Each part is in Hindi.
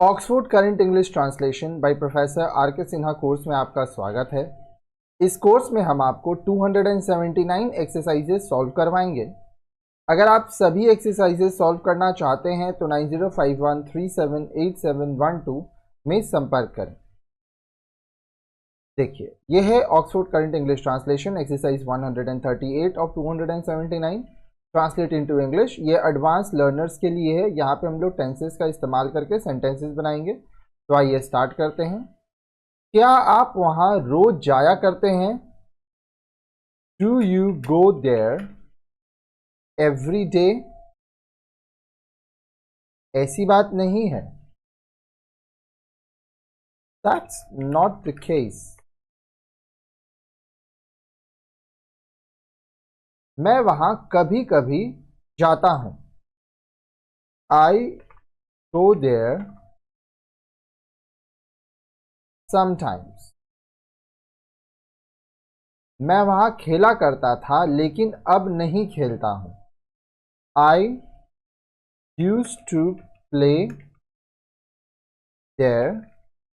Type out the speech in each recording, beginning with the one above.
Oxford current English translation by professor are के सिन्हा कोर्स में आपका स्वागत है। इस कोर्स में हम आपको 279 एक्सरसाइजेस सॉल्व करवाएंगे। अगर आप सभी एक्सरसाइजेस सॉल्व करना चाहते हैं तो 9051378712 में संपर्क करें। देखिए, यह है Oxford current English translation exercise 138 of 279 translate into English. ये एडवांस लर्नर्स के लिए है। यहाँ पे हम लोग टेंसेस का इस्तेमाल करके सेंटेंसेस बनाएंगे। तो आइए स्टार्ट करते हैं। क्या आप वहाँ रोज जाया करते हैं? Do you go there every day? ऐसी बात नहीं है। That's not the case. मैं वहां कभी कभी जाता हूं। I go there sometimes. मैं वहां खेला करता था लेकिन अब नहीं खेलता हूं। I used to play there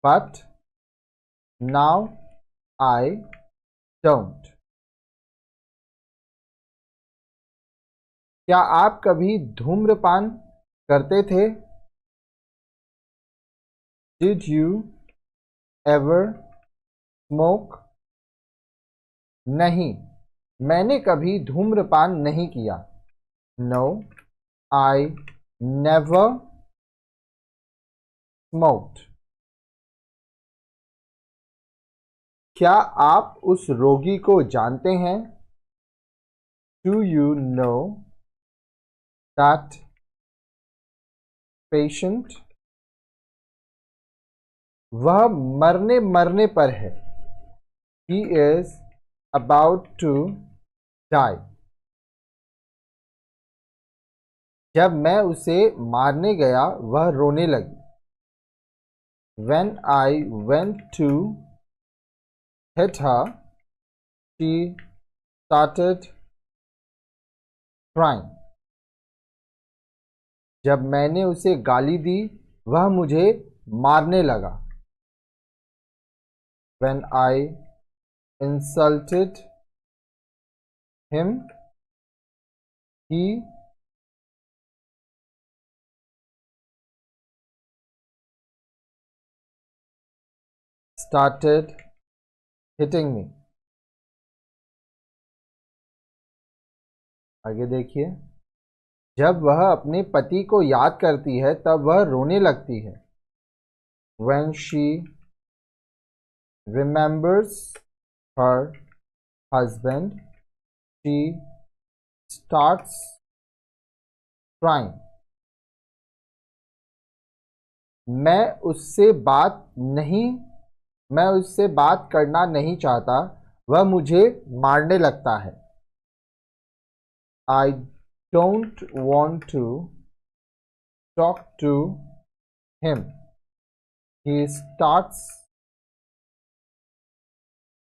but now I don't. क्या आप कभी धूम्रपान करते थे? Did you ever smoke? नहीं, मैंने कभी धूम्रपान नहीं किया। No, I never smoked. क्या आप उस रोगी को जानते हैं? Do you know that patient? वह मरने पर है। He is about to die. जब मैं उसे मारने गया वह रोने लगी। When I went to hit her, she started crying. जब मैंने उसे गाली दी वह मुझे मारने लगा। When I insulted him, he started hitting me. आगे देखिए। जब वह अपने पति को याद करती है तब वह रोने लगती है। When she remembers her husband, she starts crying. मैं उससे बात करना नहीं चाहता, वह मुझे मारने लगता है। I don't want to talk to him. He starts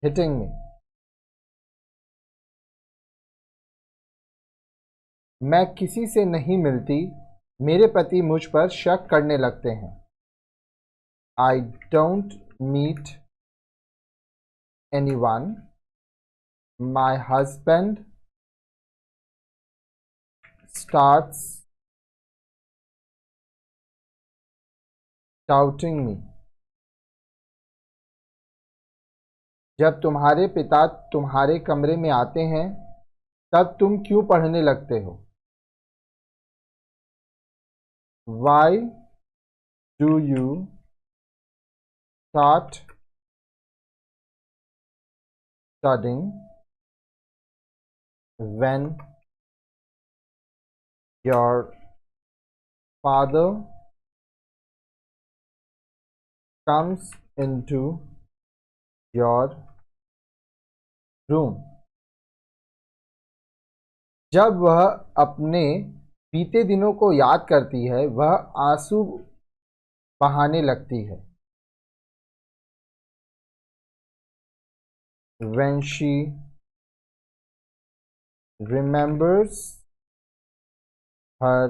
hitting me. मैं किसी से नहीं मिलती, मेरे पति मुझ पर शक करने लगते हैं। I don't meet anyone. My husband starts doubting me. जब तुम्हारे पिता तुम्हारे कमरे में आते हैं तब तुम क्यों पढ़ने लगते हो? Why do you start studying when your father comes into your room? जब वह अपने बीते दिनों को याद करती है वह आंसू बहाने लगती है। When she remembers her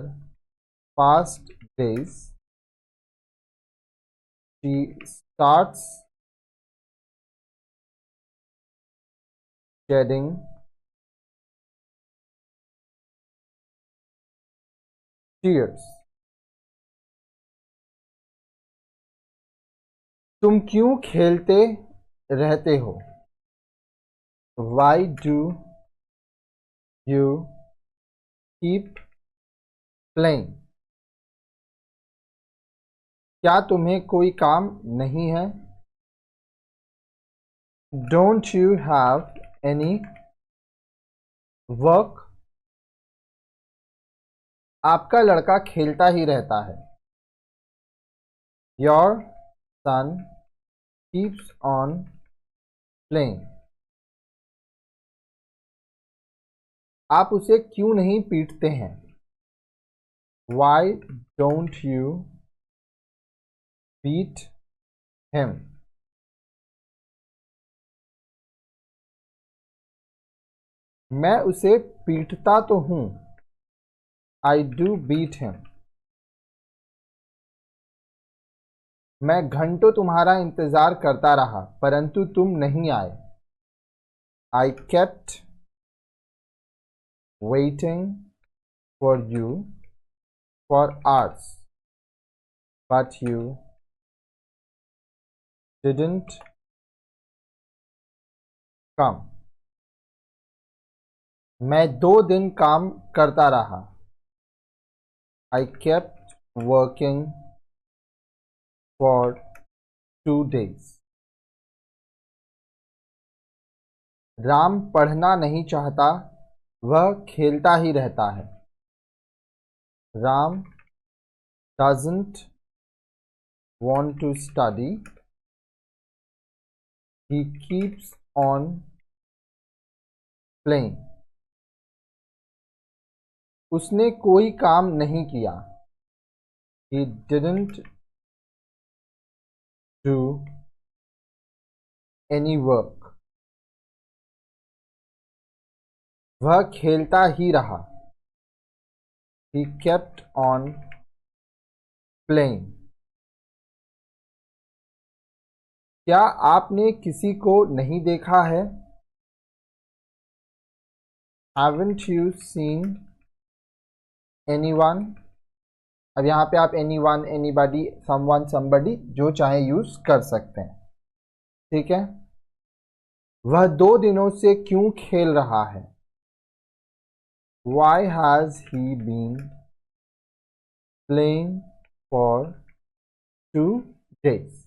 past days, she starts shedding tears. तुम क्यों खेलते रहते हो? Why do you keep playing? क्या तुम्हें कोई काम नहीं है? Don't you have any work? आपका लड़का खेलता ही रहता है। Your son keeps on playing. आप उसे क्यों नहीं पीटते हैं? Why don't you beat him? मैं उसे पीटता तो हूं। I do beat him. मैं घंटों तुम्हारा इंतजार करता रहा परंतु तुम नहीं आए। I kept waiting for you for hours, but you didn't come. मैं 2 दिन काम करता रहा। I kept working for 2 days. Ram पढ़ना नहीं चाहता, वह खेलता ही रहता है। Ram doesn't want to study, he keeps on playing. उसने कोई काम नहीं किया। He didn't do any work. वह खेलता ही रहा। He kept on playing. क्या आपने किसी को नहीं देखा है? Haven't you seen anyone? अब यहाँ पे आप anyone, anybody, someone, somebody जो चाहे यूज कर सकते हैं। ठीक है। वह 2 दिनों से क्यों खेल रहा है? Why has he been playing for 2 days?